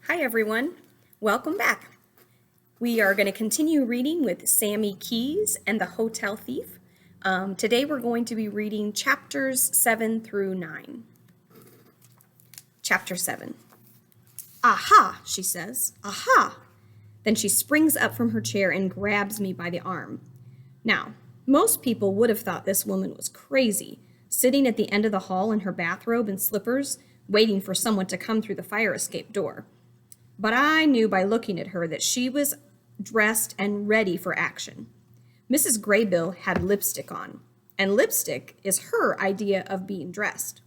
Hi everyone, welcome back. We are going to continue reading with Sammy Keyes and the Hotel Thief. Today we're going to be reading chapters 7 through 9. Chapter 7. Aha, she says, aha. Then she springs up from her chair and grabs me by the arm. Now, most people would have thought this woman was crazy, sitting at the end of the hall in her bathrobe and slippers, waiting for someone to come through the fire escape door. But I knew by looking at her that she was dressed and ready for action. Mrs. Graybill had lipstick on, and lipstick is her idea of being dressed.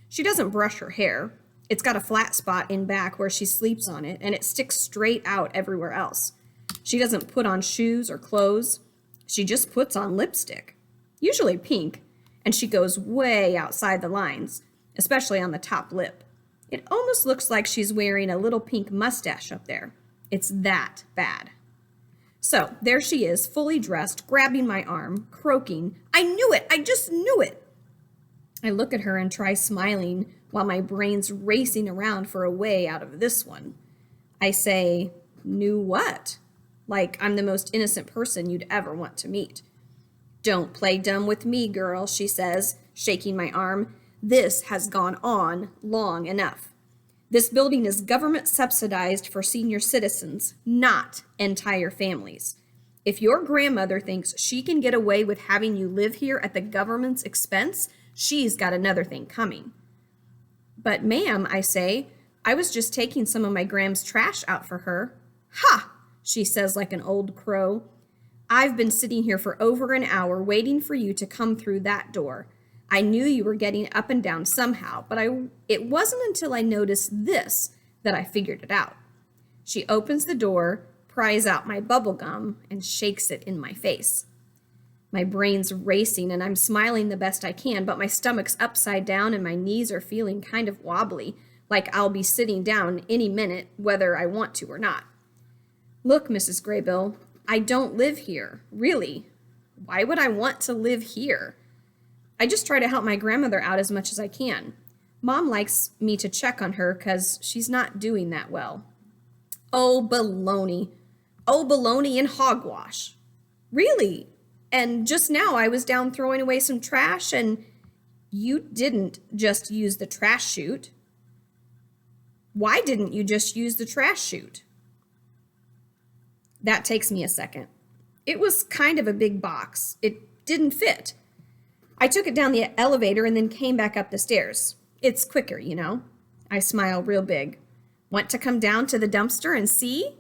She doesn't brush her hair. It's got a flat spot in back where she sleeps on it, and it sticks straight out everywhere else. She doesn't put on shoes or clothes. She just puts on lipstick, usually pink, and she goes way outside the lines, especially on the top lip. It almost looks like she's wearing a little pink mustache up there. It's that bad. So there she is, fully dressed, grabbing my arm, croaking, "I knew it! I just knew it!" I look at her and try smiling while my brain's racing around for a way out of this one. I say, "Knew what?" Like I'm the most innocent person you'd ever want to meet. "Don't play dumb with me, girl," she says, shaking my arm. "This has gone on long enough. This building is government subsidized for senior citizens, not entire families. If your grandmother thinks she can get away with having you live here at the government's expense, she's got another thing coming." "But ma'am," I say, "I was just taking some of my Gram's trash out for her." "Ha!" she says like an old crow. "I've been sitting here for over an hour waiting for you to come through that door. I knew you were getting up and down somehow, but it wasn't until I noticed this that I figured it out." She opens the door, pries out my bubble gum, and shakes it in my face. My brain's racing and I'm smiling the best I can, but my stomach's upside down and my knees are feeling kind of wobbly, like I'll be sitting down any minute, whether I want to or not. "Look, Mrs. Graybill, I don't live here, really. Why would I want to live here? I just try to help my grandmother out as much as I can. Mom likes me to check on her because she's not doing that well." "Oh, baloney. Oh, baloney and hogwash. Really? And just now I was down throwing away some trash and you didn't just use the trash chute. Why didn't you just use the trash chute?" That takes me a second. It was kind of a big box. It didn't fit. I took it down the elevator and then came back up the stairs. It's quicker, you know. I smile real big. "Want to come down to the dumpster and see?"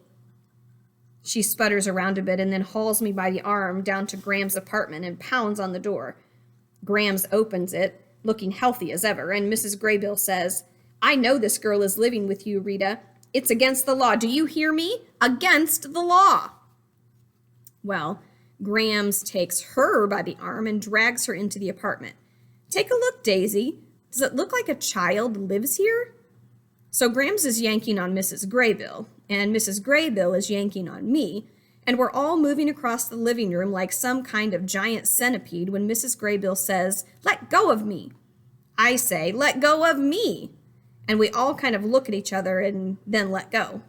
She sputters around a bit and then hauls me by the arm down to Graham's apartment and pounds on the door. Grams opens it, looking healthy as ever, and Mrs. Graybill says, "I know this girl is living with you, Rita. It's against the law. Do you hear me? Against the law." Well, Grams takes her by the arm and drags her into the apartment. "Take a look, Daisy. Does it look like a child lives here?" So Grams is yanking on Mrs. Graybill, and Mrs. Graybill is yanking on me, and we're all moving across the living room like some kind of giant centipede when Mrs. Graybill says, "Let go of me." I say, "Let go of me." And we all kind of look at each other and then let go.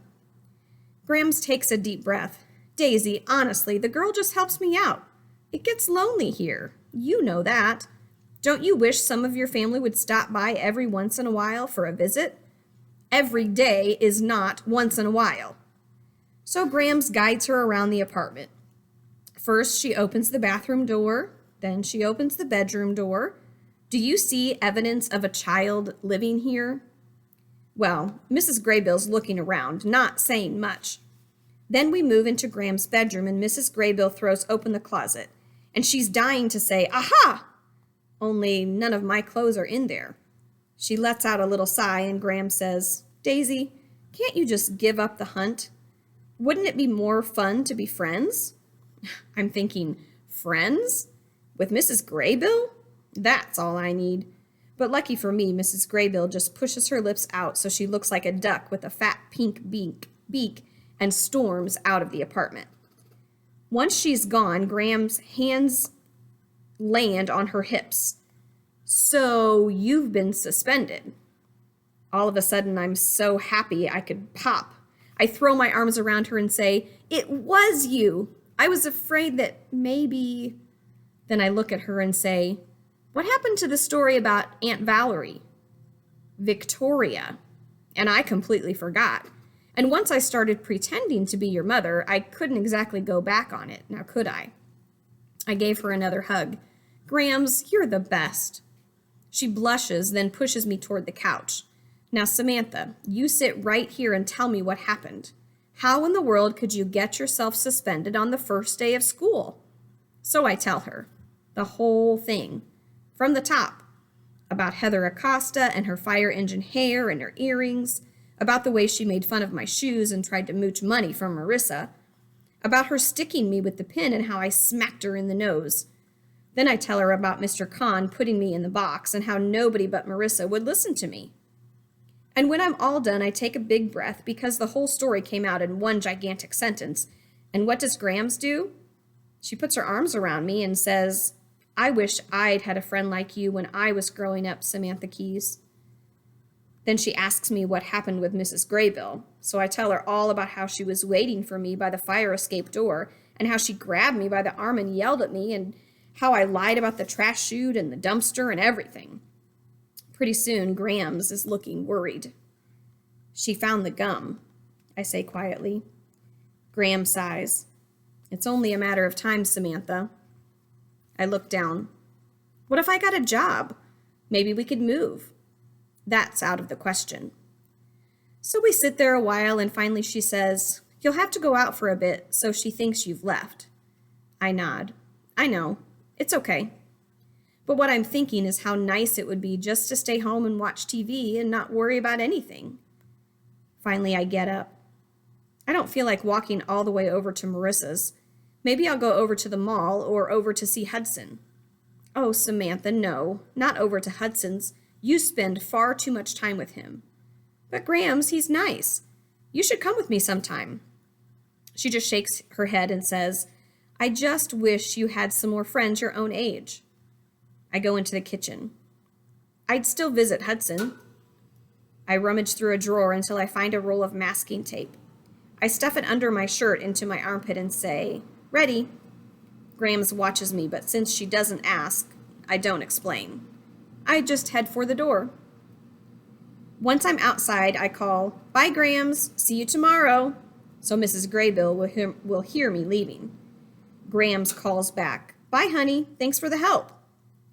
Grams takes a deep breath. "Daisy, honestly, the girl just helps me out. It gets lonely here. You know that. Don't you wish some of your family would stop by every once in a while for a visit? Every day is not once in a while." So Grams guides her around the apartment. First, she opens the bathroom door. Then she opens the bedroom door. "Do you see evidence of a child living here?" Well, Mrs. Graybill's looking around, not saying much. Then we move into Graham's bedroom and Mrs. Graybill throws open the closet. And she's dying to say, "Aha!" Only none of my clothes are in there. She lets out a little sigh and Graham says, "Daisy, can't you just give up the hunt? Wouldn't it be more fun to be friends?" I'm thinking, friends? With Mrs. Graybill? That's all I need. But lucky for me, Mrs. Graybill just pushes her lips out so she looks like a duck with a fat pink beak and storms out of the apartment. Once she's gone, Graham's hands land on her hips. "So you've been suspended." All of a sudden, I'm so happy I could pop. I throw my arms around her and say, "It was you. I was afraid that maybe." Then I look at her and say, "What happened to the story about Aunt Valerie?" "Victoria." And I completely forgot. And once I started pretending to be your mother, I couldn't exactly go back on it, now could I? I gave her another hug. "Grams, you're the best." She blushes, then pushes me toward the couch. "Now, Samantha, you sit right here and tell me what happened. How in the world could you get yourself suspended on the first day of school?" So I tell her the whole thing, from the top, about Heather Acosta and her fire engine hair and her earrings, about the way she made fun of my shoes and tried to mooch money from Marissa, about her sticking me with the pin and how I smacked her in the nose. Then I tell her about Mr. Kahn putting me in the box and how nobody but Marissa would listen to me. And when I'm all done, I take a big breath because the whole story came out in one gigantic sentence. And what does Grams do? She puts her arms around me and says, "I wish I'd had a friend like you when I was growing up, Samantha Keyes." Then she asks me what happened with Mrs. Graybill, so I tell her all about how she was waiting for me by the fire escape door and how she grabbed me by the arm and yelled at me and how I lied about the trash chute and the dumpster and everything. Pretty soon, Grams is looking worried. "She found the gum," I say quietly. Graham sighs. "It's only a matter of time, Samantha." I look down. "What if I got a job? Maybe we could move." That's out of the question. So we sit there a while and finally she says, "You'll have to go out for a bit, so she thinks you've left." I nod. "I know. It's okay." But what I'm thinking is how nice it would be just to stay home and watch TV and not worry about anything. Finally, I get up. I don't feel like walking all the way over to Marissa's. Maybe I'll go over to the mall or over to see Hudson. "Oh, Samantha, no, not over to Hudson's. You spend far too much time with him." "But Grams, he's nice. You should come with me sometime." She just shakes her head and says, "I just wish you had some more friends your own age." I go into the kitchen. "I'd still visit Hudson." I rummage through a drawer until I find a roll of masking tape. I stuff it under my shirt into my armpit and say, "Ready." Grams watches me, but since she doesn't ask, I don't explain. I just head for the door. Once I'm outside, I call, "Bye, Grams. See you tomorrow," so Mrs. Graybill will hear me leaving. Grams calls back, "Bye, honey. Thanks for the help."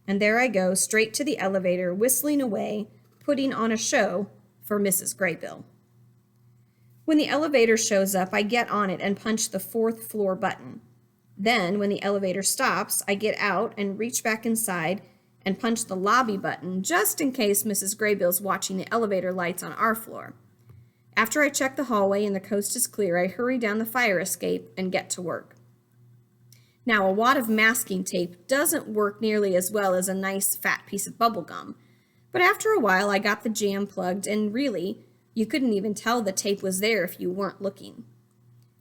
And there I go, straight to the elevator, whistling away, putting on a show for Mrs. Graybill. When the elevator shows up, I get on it and punch the 4th floor button. Then, when the elevator stops, I get out and reach back inside and punch the lobby button just in case Mrs. Graybill's watching the elevator lights on our floor. After I check the hallway and the coast is clear, I hurry down the fire escape and get to work. Now, a wad of masking tape doesn't work nearly as well as a nice fat piece of bubble gum, but after a while I got the jam plugged, and really, you couldn't even tell the tape was there if you weren't looking.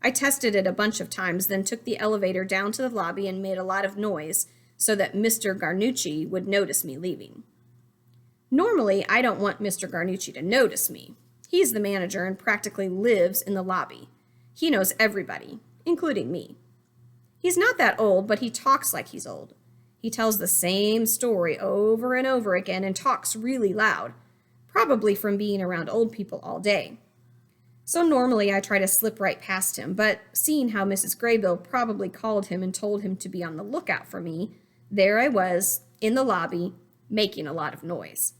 I tested it a bunch of times, then took the elevator down to the lobby and made a lot of noise so that Mr. Garnucci would notice me leaving. Normally, I don't want Mr. Garnucci to notice me. He's the manager and practically lives in the lobby. He knows everybody, including me. He's not that old, but he talks like he's old. He tells the same story over and over again and talks really loud, probably from being around old people all day. So normally I try to slip right past him, but seeing how Mrs. Graybill probably called him and told him to be on the lookout for me, there I was, in the lobby, making a lot of noise.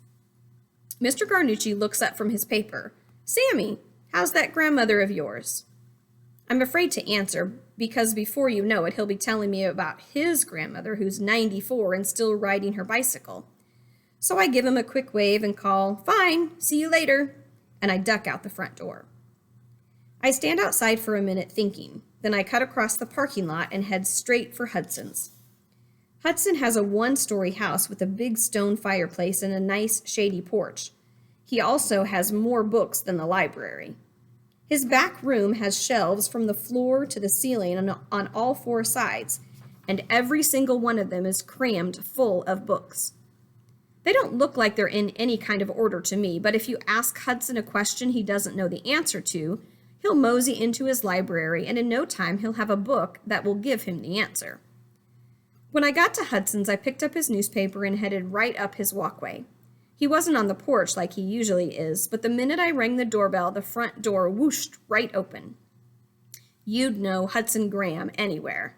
Mr. Garnucci looks up from his paper. "Sammy, how's that grandmother of yours?" I'm afraid to answer, because before you know it, he'll be telling me about his grandmother, who's 94 and still riding her bicycle. So I give him a quick wave and call, "Fine, see you later," and I duck out the front door. I stand outside for a minute thinking, then I cut across the parking lot and head straight for Hudson's. Hudson has a 1-story house with a big stone fireplace and a nice shady porch. He also has more books than the library. His back room has shelves from the floor to the ceiling on all 4 sides, and every single one of them is crammed full of books. They don't look like they're in any kind of order to me, but if you ask Hudson a question he doesn't know the answer to, he'll mosey into his library, and in no time he'll have a book that will give him the answer. When I got to Hudson's, I picked up his newspaper and headed right up his walkway. He wasn't on the porch like he usually is, but the minute I rang the doorbell, the front door whooshed right open. You'd know Hudson Graham anywhere.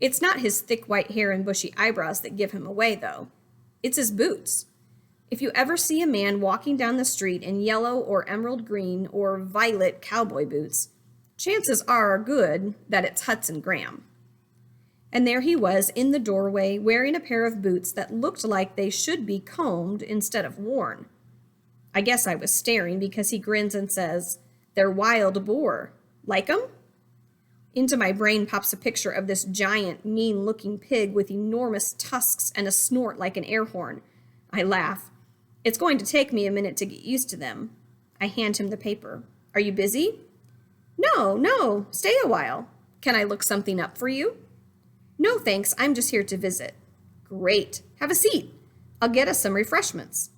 It's not his thick white hair and bushy eyebrows that give him away, though. It's his boots. If you ever see a man walking down the street in yellow or emerald green or violet cowboy boots, chances are good that it's Hudson Graham. And there he was in the doorway wearing a pair of boots that looked like they should be combed instead of worn. I guess I was staring because he grins and says, "They're wild boar. Like 'em?" Into my brain pops a picture of this giant, mean-looking pig with enormous tusks and a snort like an air horn. I laugh. It's going to take me a minute to get used to them. I hand him the paper. "Are you busy?" No, stay a while. Can I look something up for you?" "No, thanks, I'm just here to visit." "Great, have a seat. I'll get us some refreshments."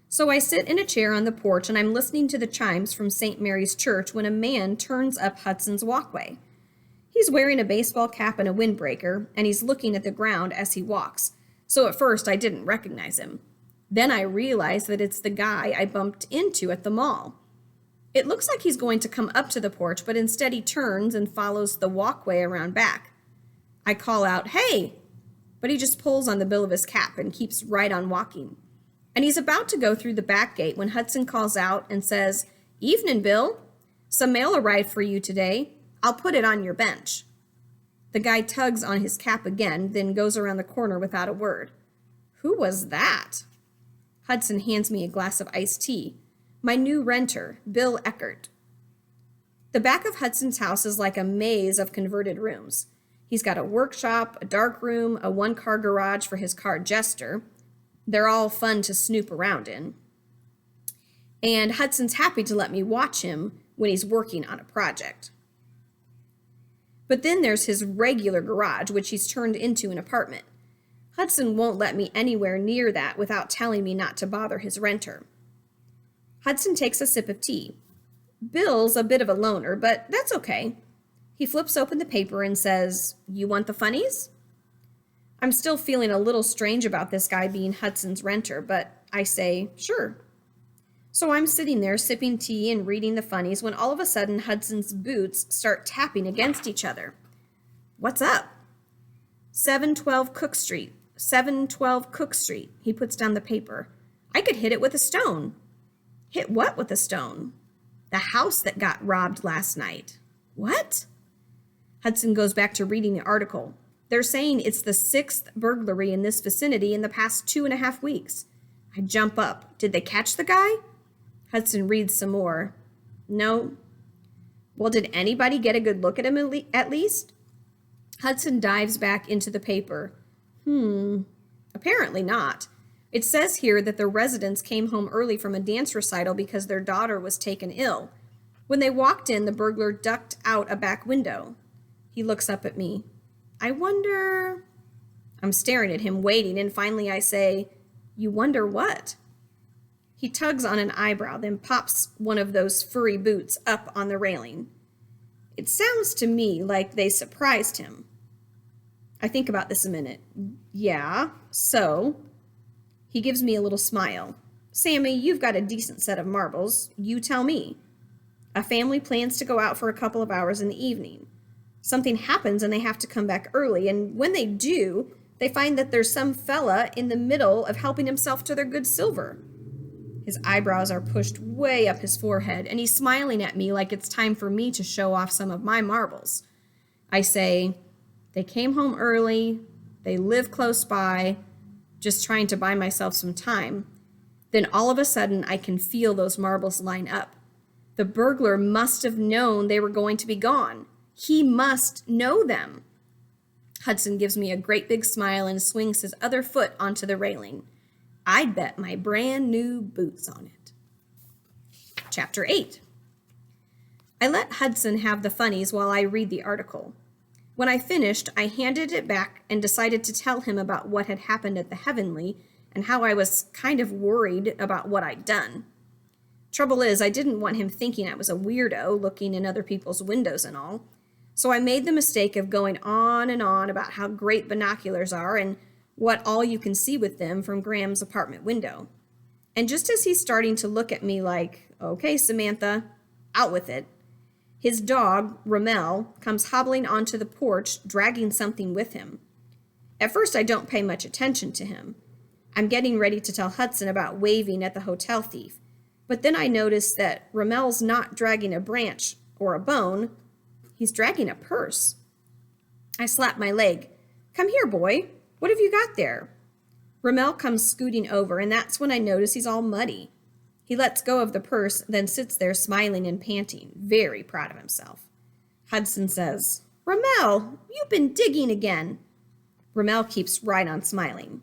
So I sit in a chair on the porch and I'm listening to the chimes from St. Mary's Church when a man turns up Hudson's walkway. He's wearing a baseball cap and a windbreaker, and he's looking at the ground as he walks, so at first I didn't recognize him. Then I realize that it's the guy I bumped into at the mall. It looks like he's going to come up to the porch, but instead he turns and follows the walkway around back. I call out, "Hey!" but he just pulls on the bill of his cap and keeps right on walking. And he's about to go through the back gate when Hudson calls out and says, "Evening, Bill. Some mail arrived for you today. I'll put it on your bench." The guy tugs on his cap again, then goes around the corner without a word. Who was that? Hudson hands me a glass of iced tea. My new renter, Bill Eckert. The back of Hudson's house is like a maze of converted rooms. He's got a workshop, a dark room, a one-car garage for his car Jester. They're all fun to snoop around in. And Hudson's happy to let me watch him when he's working on a project. But then there's his regular garage, which he's turned into an apartment. Hudson won't let me anywhere near that without telling me not to bother his renter. Hudson takes a sip of tea. Bill's a bit of a loner, but that's okay. He flips open the paper and says, "You want the funnies?" I'm still feeling a little strange about this guy being Hudson's renter, but I say, "Sure." So I'm sitting there sipping tea and reading the funnies when all of a sudden Hudson's boots start tapping against each other. "What's up?" 712 Cook Street, 712 Cook Street. He puts down the paper. I could hit it with a stone. Hit what with a stone? The house that got robbed last night. What? Hudson goes back to reading the article. They're saying it's the 6th burglary in this vicinity in the past 2.5 weeks. I jump up. Did they catch the guy? Hudson reads some more. No. Well, did anybody get a good look at him at least? Hudson dives back into the paper. Apparently not. It says here that the residents came home early from a dance recital because their daughter was taken ill. When they walked in, the burglar ducked out a back window. He looks up at me. I wonder... I'm staring at him, waiting, and finally I say, "You wonder what?" He tugs on an eyebrow, then pops one of those furry boots up on the railing. It sounds to me like they surprised him. I think about this a minute. Yeah, so... He gives me a little smile. "Sammy, you've got a decent set of marbles. You tell me." A family plans to go out for a couple of hours in the evening. Something happens and they have to come back early, and when they do, they find that there's some fella in the middle of helping himself to their good silver. His eyebrows are pushed way up his forehead, and he's smiling at me like it's time for me to show off some of my marbles. I say, "They came home early, they live close by, just trying to buy myself some time." Then all of a sudden, I can feel those marbles line up. The burglar must have known they were going to be gone. He must know them. Hudson gives me a great big smile and swings his other foot onto the railing. I'd bet my brand new boots on it. Chapter 8. I let Hudson have the funnies while I read the article. When I finished, I handed it back and decided to tell him about what had happened at the Heavenly and how I was kind of worried about what I'd done. Trouble is, I didn't want him thinking I was a weirdo looking in other people's windows and all. So I made the mistake of going on and on about how great binoculars are and what all you can see with them from Graham's apartment window. And just as he's starting to look at me like, okay, Samantha, out with it, his dog, Ramel, comes hobbling onto the porch, dragging something with him. At first, I don't pay much attention to him. I'm getting ready to tell Hudson about waving at the hotel thief, but then I notice that Ramel's not dragging a branch or a bone, he's dragging a purse. I slap my leg. Come here, boy. What have you got there? Ramel comes scooting over, and that's when I notice he's all muddy. He lets go of the purse, then sits there smiling and panting, very proud of himself. Hudson says, Ramel, you've been digging again. Ramel keeps right on smiling.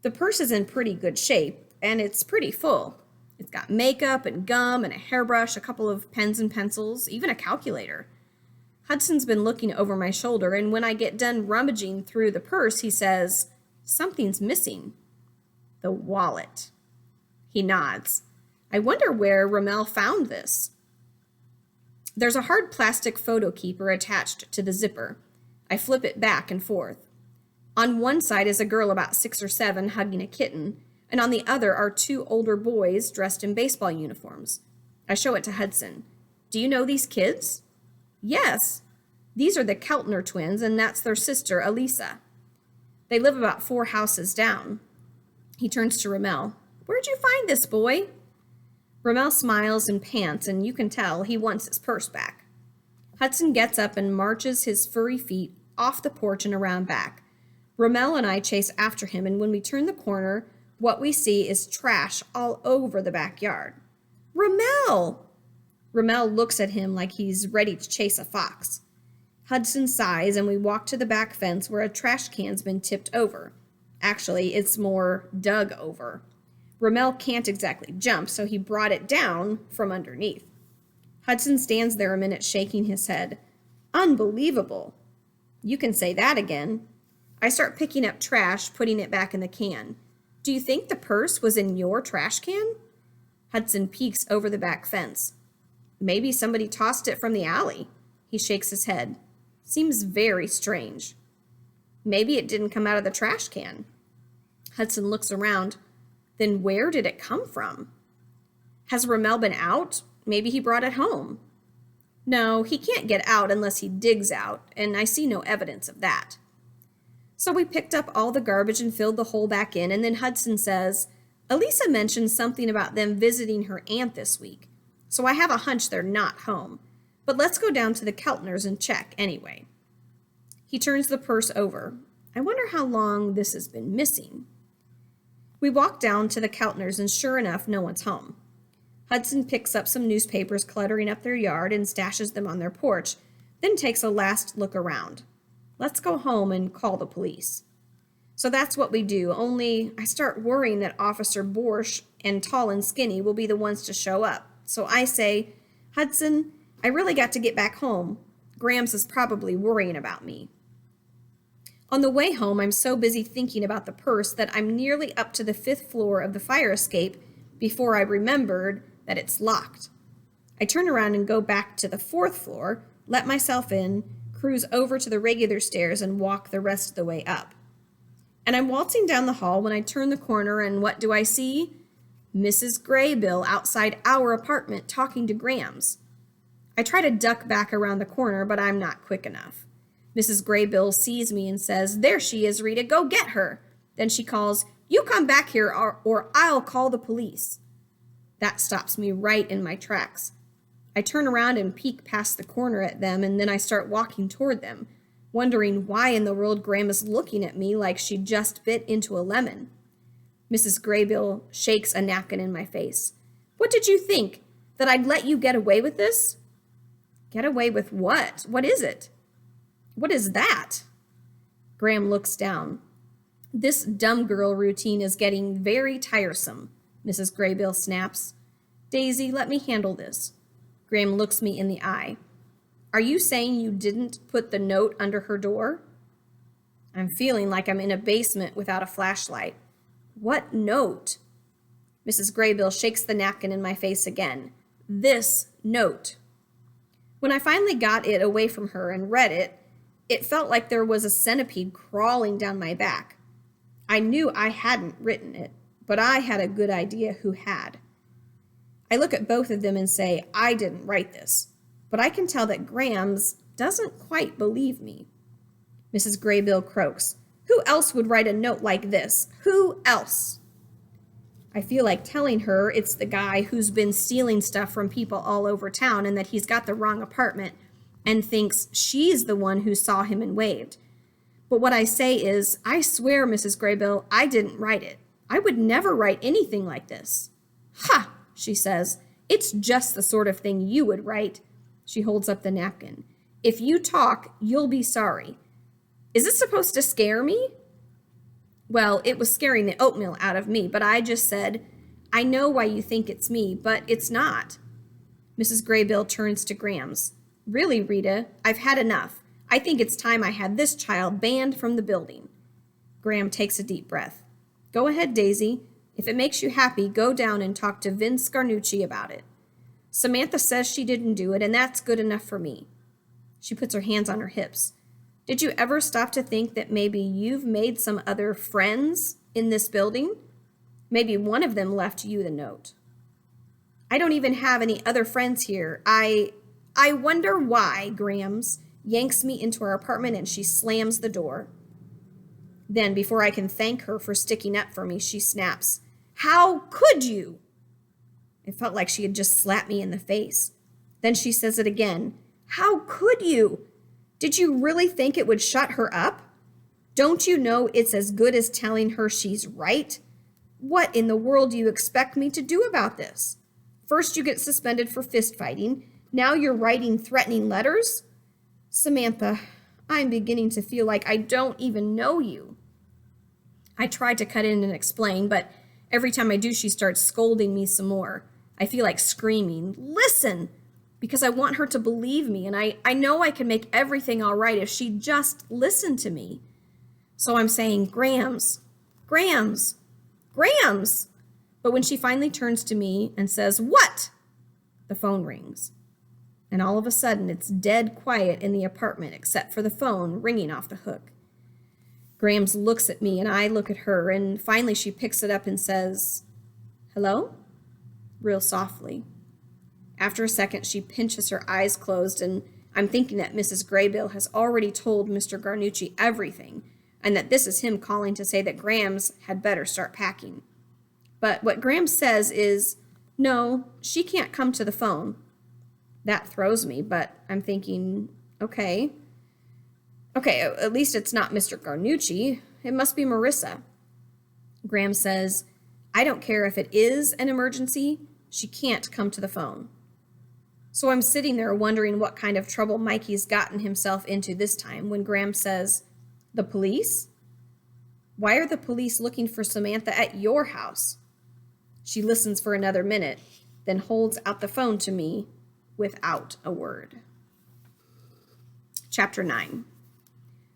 The purse is in pretty good shape, and it's pretty full. It's got makeup and gum and a hairbrush, a couple of pens and pencils, even a calculator. Hudson's been looking over my shoulder, and when I get done rummaging through the purse, he says, Something's missing. The wallet. He nods. I wonder where Ramel found this. There's a hard plastic photo keeper attached to the zipper. I flip it back and forth. On one side is a girl about 6 or 7 hugging a kitten, and on the other are 2 older boys dressed in baseball uniforms. I show it to Hudson. Do you know these kids? Yes. These are the Keltner twins, and that's their sister, Elisa. They live about 4 houses down. He turns to Ramel. Where'd you find this, boy? Ramel smiles and pants, and you can tell he wants his purse back. Hudson gets up and marches his furry feet off the porch and around back. Ramel and I chase after him, and when we turn the corner, what we see is trash all over the backyard. Ramel! Ramel looks at him like he's ready to chase a fox. Hudson sighs, and we walk to the back fence where a trash can's been tipped over. Actually, it's more dug over. Ramel can't exactly jump, so he brought it down from underneath. Hudson stands there a minute shaking his head. Unbelievable. You can say that again. I start picking up trash, putting it back in the can. Do you think the purse was in your trash can? Hudson peeks over the back fence. Maybe somebody tossed it from the alley. He shakes his head. Seems very strange. Maybe it didn't come out of the trash can. Hudson looks around. Then where did it come from? Has Ramel been out? Maybe he brought it home. No, he can't get out unless he digs out, and I see no evidence of that. So we picked up all the garbage and filled the hole back in, and then Hudson says, Elisa mentioned something about them visiting her aunt this week, so I have a hunch they're not home. But let's go down to the Keltners and check anyway. He turns the purse over. I wonder how long this has been missing. We walk down to the Keltners, and sure enough, no one's home. Hudson picks up some newspapers cluttering up their yard and stashes them on their porch, then takes a last look around. Let's go home and call the police. So that's what we do, only I start worrying that Officer Borsch and Tall and Skinny will be the ones to show up. So I say, Hudson, I really got to get back home. Grams is probably worrying about me. On the way home, I'm so busy thinking about the purse that I'm nearly up to the 5th floor of the fire escape before I remembered that it's locked. I turn around and go back to the 4th floor, let myself in, cruise over to the regular stairs, and walk the rest of the way up. And I'm waltzing down the hall when I turn the corner, and what do I see? Mrs. Graybill outside our apartment talking to Grams. I try to duck back around the corner, but I'm not quick enough. Mrs. Graybill sees me and says, There she is, Rita, go get her. Then she calls, You come back here or I'll call the police. That stops me right in my tracks. I turn around and peek past the corner at them, and then I start walking toward them, wondering why in the world Graham is looking at me like she just bit into a lemon. Mrs. Graybill shakes a napkin in my face. What did you think? That I'd let you get away with this? Get away with what? What is it? What is that? Graham looks down. This dumb girl routine is getting very tiresome, Mrs. Graybill snaps. Daisy, let me handle this. Graham looks me in the eye. Are you saying you didn't put the note under her door? I'm feeling like I'm in a basement without a flashlight. What note? Mrs. Graybill shakes the napkin in my face again. This note. When I finally got it away from her and read it, it felt like there was a centipede crawling down my back. I knew I hadn't written it, but I had a good idea who had. I look at both of them and say, I didn't write this, but I can tell that Grams doesn't quite believe me. Mrs. Graybill croaks, Who else would write a note like this? Who else? I feel like telling her it's the guy who's been stealing stuff from people all over town and that he's got the wrong apartment and thinks she's the one who saw him and waved. But what I say is, I swear, Mrs. Graybill, I didn't write it. I would never write anything like this. Ha, she says. It's just the sort of thing you would write. She holds up the napkin. If you talk, you'll be sorry. Is it supposed to scare me? Well, it was scaring the oatmeal out of me, but I just said, I know why you think it's me, but it's not. Mrs. Graybill turns to Grams. Really, Rita, I've had enough. I think it's time I had this child banned from the building. Graham takes a deep breath. Go ahead, Daisy. If it makes you happy, go down and talk to Vince Scarnucci about it. Samantha says she didn't do it, and that's good enough for me. She puts her hands on her hips. Did you ever stop to think that maybe you've made some other friends in this building? Maybe one of them left you the note. I don't even have any other friends here. I wonder why, Grams yanks me into our apartment and she slams the door. Then, before I can thank her for sticking up for me, she snaps, How could you? It felt like she had just slapped me in the face. Then she says it again. How could you? Did you really think it would shut her up? Don't you know it's as good as telling her she's right? What in the world do you expect me to do about this? First you get suspended for fist fighting. Now you're writing threatening letters? Samantha, I'm beginning to feel like I don't even know you. I tried to cut in and explain, but every time I do, she starts scolding me some more. I feel like screaming, Listen! Because I want her to believe me, and I know I can make everything all right if she just listened to me. So I'm saying, Grams, Grams, Grams. But when she finally turns to me and says, What? The phone rings. And all of a sudden, it's dead quiet in the apartment except for the phone ringing off the hook. Grams looks at me, and I look at her, and finally she picks it up and says, Hello? Real softly. After a second, she pinches her eyes closed, and I'm thinking that Mrs. Graybill has already told Mr. Garnucci everything, and that this is him calling to say that Grams had better start packing. But what Grams says is, No, she can't come to the phone. That throws me, but I'm thinking, okay, at least it's not Mr. Garnucci. It must be Marissa. Grams says, I don't care if it is an emergency. She can't come to the phone. So I'm sitting there wondering what kind of trouble Mikey's gotten himself into this time when Graham says, The police? Why are the police looking for Samantha at your house? She listens for another minute, then holds out the phone to me without a word. Chapter 9.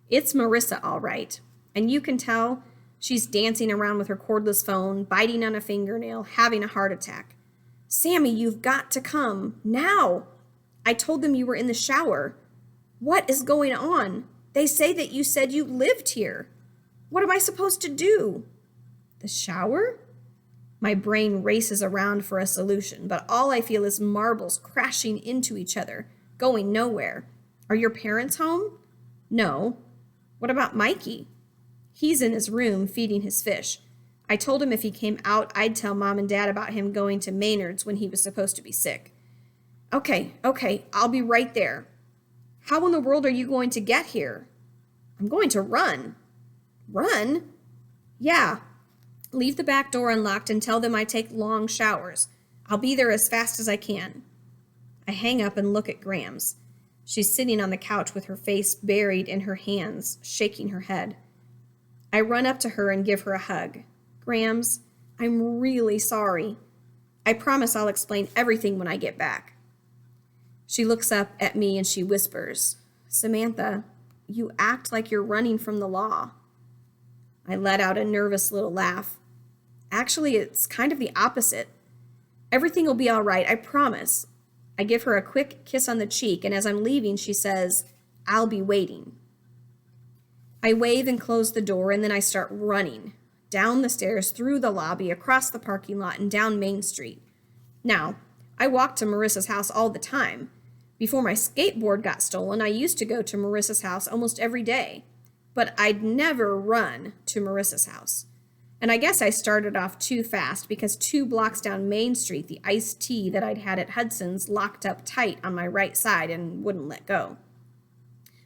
It's Marissa, all right, and you can tell she's dancing around with her cordless phone, biting on a fingernail, having a heart attack. Sammy, you've got to come. Now. I told them you were in the shower. What is going on? They say that you said you lived here. What am I supposed to do? The shower? My brain races around for a solution, but all I feel is marbles crashing into each other, going nowhere. Are your parents home? No. What about Mikey? He's in his room feeding his fish. I told him if he came out, I'd tell Mom and Dad about him going to Maynard's when he was supposed to be sick. Okay, I'll be right there. How in the world are you going to get here? I'm going to run. Run? Yeah. Leave the back door unlocked and tell them I take long showers. I'll be there as fast as I can. I hang up and look at Grams. She's sitting on the couch with her face buried in her hands, shaking her head. I run up to her and give her a hug. Grams, I'm really sorry. I promise I'll explain everything when I get back. She looks up at me and she whispers, Samantha, you act like you're running from the law. I let out a nervous little laugh. Actually, it's kind of the opposite. Everything will be all right, I promise. I give her a quick kiss on the cheek, and as I'm leaving, she says, I'll be waiting. I wave and close the door, and then I start running. Down the stairs, through the lobby, across the parking lot, and down Main Street. Now, I walk to Marissa's house all the time. Before my skateboard got stolen, I used to go to Marissa's house almost every day. But I'd never run to Marissa's house. And I guess I started off too fast because 2 blocks down Main Street, the iced tea that I'd had at Hudson's locked up tight on my right side and wouldn't let go.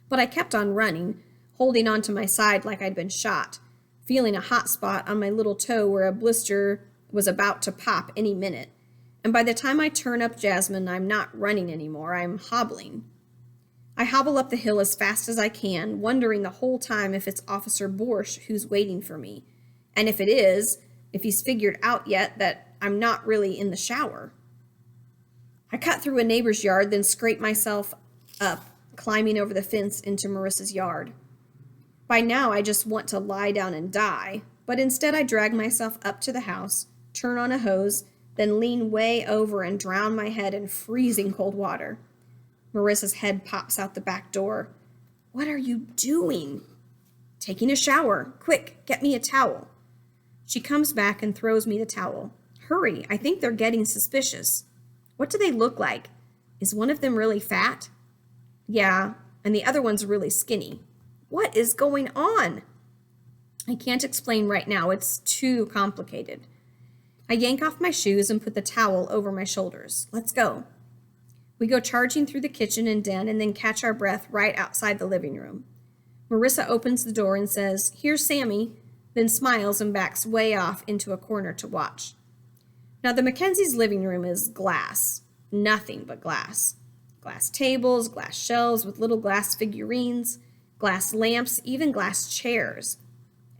But I kept on running, holding on to my side like I'd been shot, feeling a hot spot on my little toe where a blister was about to pop any minute. And by the time I turn up Jasmine, I'm not running anymore, I'm hobbling. I hobble up the hill as fast as I can, wondering the whole time if it's Officer Borsch who's waiting for me. And if it is, if he's figured out yet that I'm not really in the shower. I cut through a neighbor's yard, then scrape myself up, climbing over the fence into Marissa's yard. By now, I just want to lie down and die, but instead I drag myself up to the house, turn on a hose, then lean way over and drown my head in freezing cold water. Marissa's head pops out the back door. What are you doing? Taking a shower. Quick, get me a towel. She comes back and throws me the towel. Hurry, I think they're getting suspicious. What do they look like? Is one of them really fat? Yeah, and the other one's really skinny. What is going on? I can't explain right now. It's too complicated. I yank off my shoes and put the towel over my shoulders. Let's go. We go charging through the kitchen and den and then catch our breath right outside the living room. Marissa opens the door and says, Here's Sammy, then smiles and backs way off into a corner to watch. Now, the Mackenzies' living room is glass. Nothing but glass. Glass tables, glass shelves with little glass figurines, glass lamps, even glass chairs.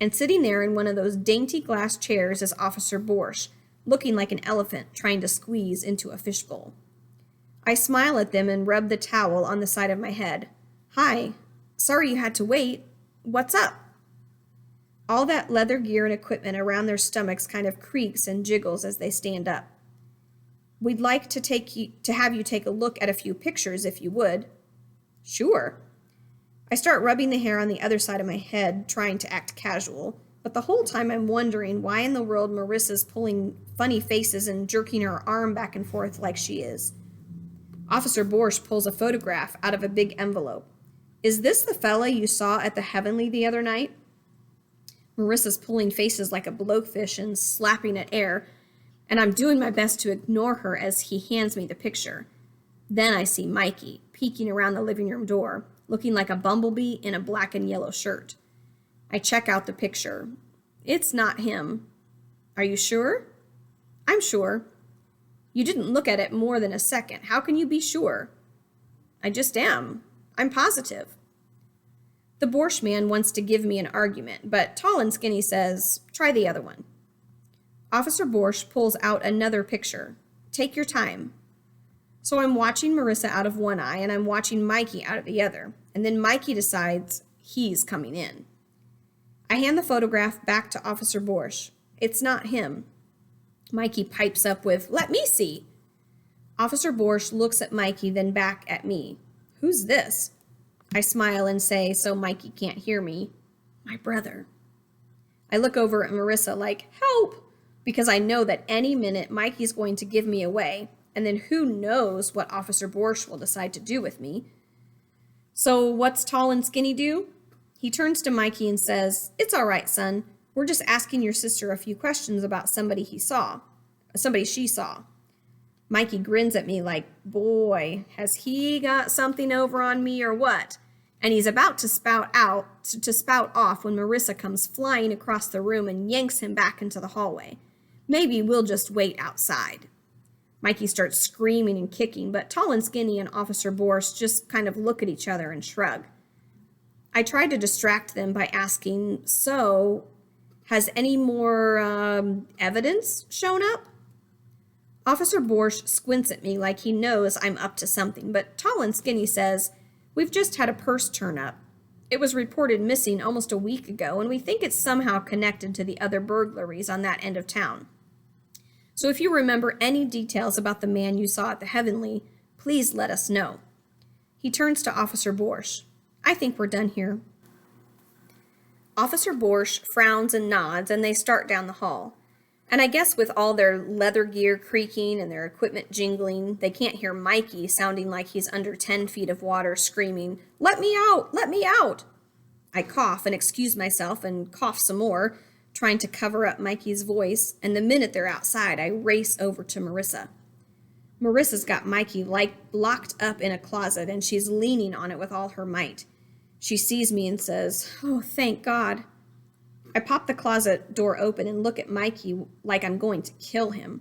And sitting there in one of those dainty glass chairs is Officer Borsch, looking like an elephant trying to squeeze into a fishbowl. I smile at them and rub the towel on the side of my head. Hi, sorry you had to wait. What's up? All that leather gear and equipment around their stomachs kind of creaks and jiggles as they stand up. We'd like to have you take a look at a few pictures if you would. Sure. I start rubbing the hair on the other side of my head, trying to act casual, but the whole time I'm wondering why in the world Marissa's pulling funny faces and jerking her arm back and forth like she is. Officer Borsch pulls a photograph out of a big envelope. Is this the fella you saw at the Heavenly the other night? Marissa's pulling faces like a blowfish and slapping at air, and I'm doing my best to ignore her as he hands me the picture. Then I see Mikey peeking around the living room door, looking like a bumblebee in a black and yellow shirt. I check out the picture. It's not him. Are you sure? I'm sure. You didn't look at it more than a second. How can you be sure? I just am. I'm positive. The Borsch man wants to give me an argument, but Tall and Skinny says, try the other one. Officer Borsch pulls out another picture. Take your time. So I'm watching Marissa out of one eye, and I'm watching Mikey out of the other, and then Mikey decides he's coming in. I hand the photograph back to Officer Borsch. It's not him. Mikey pipes up with, let me see. Officer Borsch looks at Mikey, then back at me. Who's this? I smile and say, so Mikey can't hear me, my brother. I look over at Marissa like, help, because I know that any minute Mikey's going to give me away, and then who knows what Officer Borsch will decide to do with me. So what's Tall and Skinny do? He turns to Mikey and says, it's all right, son. We're just asking your sister a few questions about somebody she saw. Mikey grins at me like, boy, has he got something over on me or what? And he's about to spout off when Marissa comes flying across the room and yanks him back into the hallway. Maybe we'll just wait outside. Mikey starts screaming and kicking, but Tall and Skinny and Officer Borsch just kind of look at each other and shrug. I try to distract them by asking, so, has any more evidence shown up? Officer Borsch squints at me like he knows I'm up to something, but Tall and Skinny says, we've just had a purse turn up. It was reported missing almost a week ago, and we think it's somehow connected to the other burglaries on that end of town. So if you remember any details about the man you saw at the Heavenly, please let us know." He turns to Officer Borsch. "I think we're done here." Officer Borsch frowns and nods, and they start down the hall. And I guess with all their leather gear creaking and their equipment jingling, they can't hear Mikey sounding like he's under 10 feet of water screaming, "Let me out! Let me out!" I cough and excuse myself and cough some more, trying to cover up Mikey's voice, and the minute they're outside, I race over to Marissa. Marissa's got Mikey locked up in a closet, and she's leaning on it with all her might. She sees me and says, "Oh, thank God." I pop the closet door open and look at Mikey like I'm going to kill him.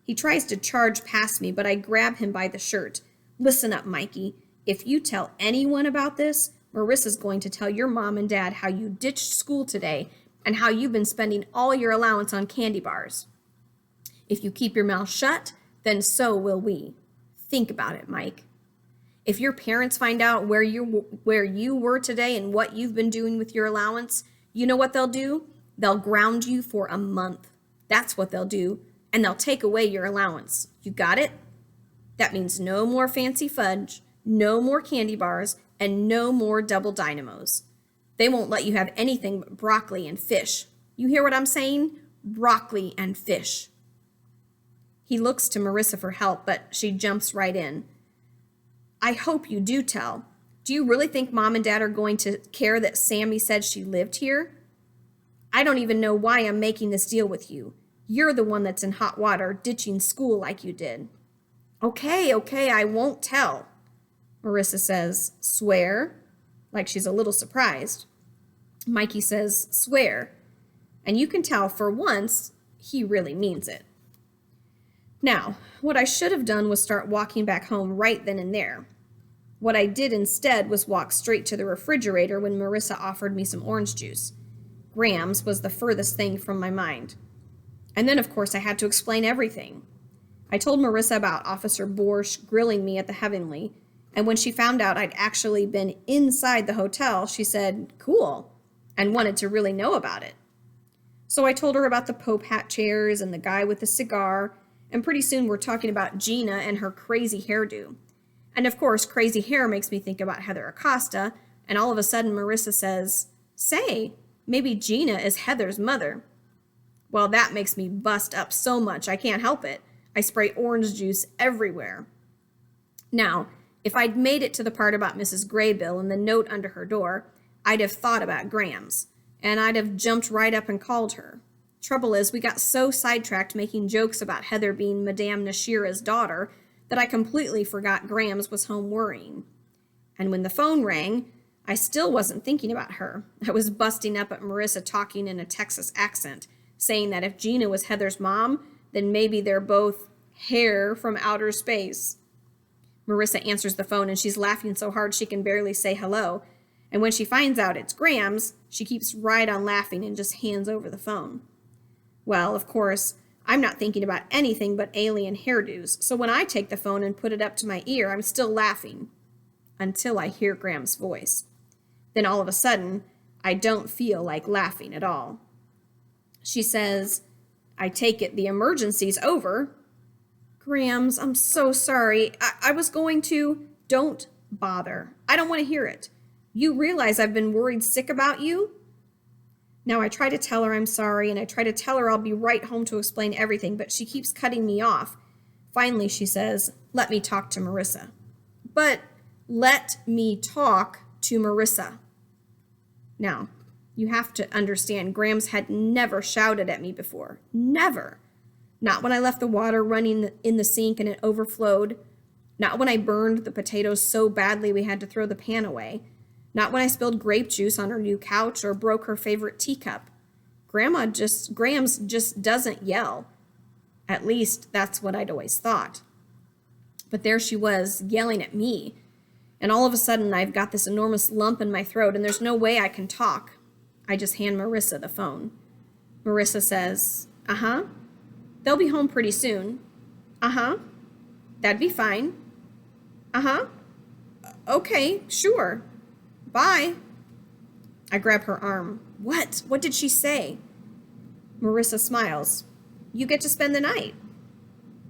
He tries to charge past me, but I grab him by the shirt. "Listen up, Mikey. If you tell anyone about this, Marissa's going to tell your mom and dad how you ditched school today and how you've been spending all your allowance on candy bars. If you keep your mouth shut, then so will we. Think about it, Mike. If your parents find out where you were today and what you've been doing with your allowance, you know what they'll do? They'll ground you for a month. That's what they'll do, and they'll take away your allowance. You got it? That means no more fancy fudge, no more candy bars, and no more double dynamos. They won't let you have anything but broccoli and fish. You hear what I'm saying? Broccoli and fish." He looks to Marissa for help, but she jumps right in. "I hope you do tell. Do you really think Mom and Dad are going to care that Sammy said she lived here? I don't even know why I'm making this deal with you. You're the one that's in hot water, ditching school like you did." Okay, I won't tell." Marissa says, "Swear?" like she's a little surprised. Mikey says, "Swear." And you can tell for once he really means it. Now, what I should have done was start walking back home right then and there. What I did instead was walk straight to the refrigerator when Marissa offered me some orange juice. Grams was the furthest thing from my mind. And then, of course, I had to explain everything. I told Marissa about Officer Borsch grilling me at the Heavenly, and when she found out I'd actually been inside the hotel, she said, "Cool," and wanted to really know about it. So I told her about the Pope hat chairs and the guy with the cigar, and pretty soon we're talking about Gina and her crazy hairdo. And of course, crazy hair makes me think about Heather Acosta, and all of a sudden Marissa says, "Say, maybe Gina is Heather's mother." Well, that makes me bust up so much I can't help it. I spray orange juice everywhere. Now, if I'd made it to the part about Mrs. Graybill and the note under her door, I'd have thought about Grams, and I'd have jumped right up and called her. Trouble is, we got so sidetracked making jokes about Heather being Madame Nashira's daughter that I completely forgot Grams was home worrying. And when the phone rang, I still wasn't thinking about her. I was busting up at Marissa talking in a Texas accent, saying that if Gina was Heather's mom, then maybe they're both hair from outer space. Marissa answers the phone, and she's laughing so hard she can barely say hello. And when she finds out it's Grams, she keeps right on laughing and just hands over the phone. Well, of course, I'm not thinking about anything but alien hairdos, so when I take the phone and put it up to my ear, I'm still laughing. Until I hear Graham's voice. Then all of a sudden, I don't feel like laughing at all. She says, "I take it the emergency's over." "Grams, I'm so sorry. I was going to..." "Don't bother. I don't want to hear it. You realize I've been worried sick about you?" Now I try to tell her I'm sorry, and I try to tell her I'll be right home to explain everything, but she keeps cutting me off. Finally, she says, "Let me talk to Marissa." But let me talk to Marissa. Now, you have to understand, Grams had never shouted at me before. Never. Not when I left the water running in the sink and it overflowed. Not when I burned the potatoes so badly we had to throw the pan away. Not when I spilled grape juice on her new couch or broke her favorite teacup. Grams just doesn't yell. At least that's what I'd always thought. But there she was, yelling at me. And all of a sudden I've got this enormous lump in my throat and there's no way I can talk. I just hand Marissa the phone. Marissa says, "Uh-huh. They'll be home pretty soon." "Uh-huh. That'd be fine." "Uh-huh. Okay, sure. Bye." I grab her arm. What? What did she say? Marissa smiles. You get to spend the night.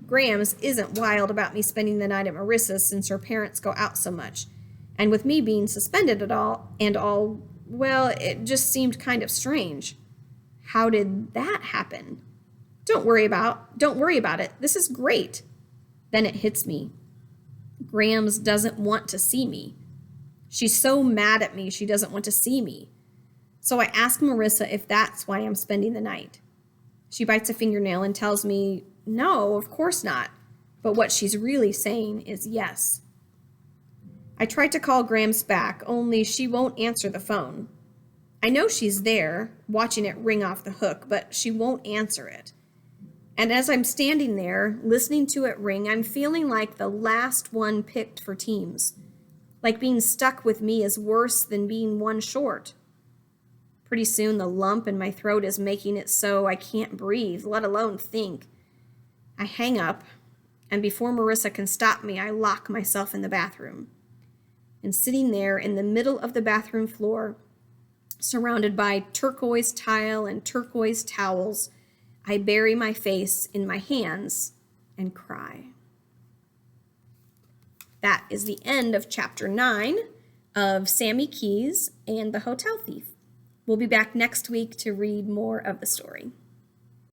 Grams isn't wild about me spending the night at Marissa's since her parents go out so much. And with me being suspended at all, well, it just seemed kind of strange. How did that happen? Don't worry about it. This is great. Then it hits me. Grams doesn't want to see me. She's so mad at me she doesn't want to see me. So I ask Marissa if that's why I'm spending the night. She bites a fingernail and tells me, no, of course not. But what she's really saying is yes. I try to call Grams back, only she won't answer the phone. I know she's there, watching it ring off the hook, but she won't answer it. And as I'm standing there, listening to it ring, I'm feeling like the last one picked for teams. Like being stuck with me is worse than being one short. Pretty soon the lump in my throat is making it so I can't breathe, let alone think. I hang up, and before Marissa can stop me, I lock myself in the bathroom. And sitting there in the middle of the bathroom floor, surrounded by turquoise tile and turquoise towels, I bury my face in my hands and cry. That is the end of Chapter 9 of Sammy Keyes and the Hotel Thief. We'll be back next week to read more of the story.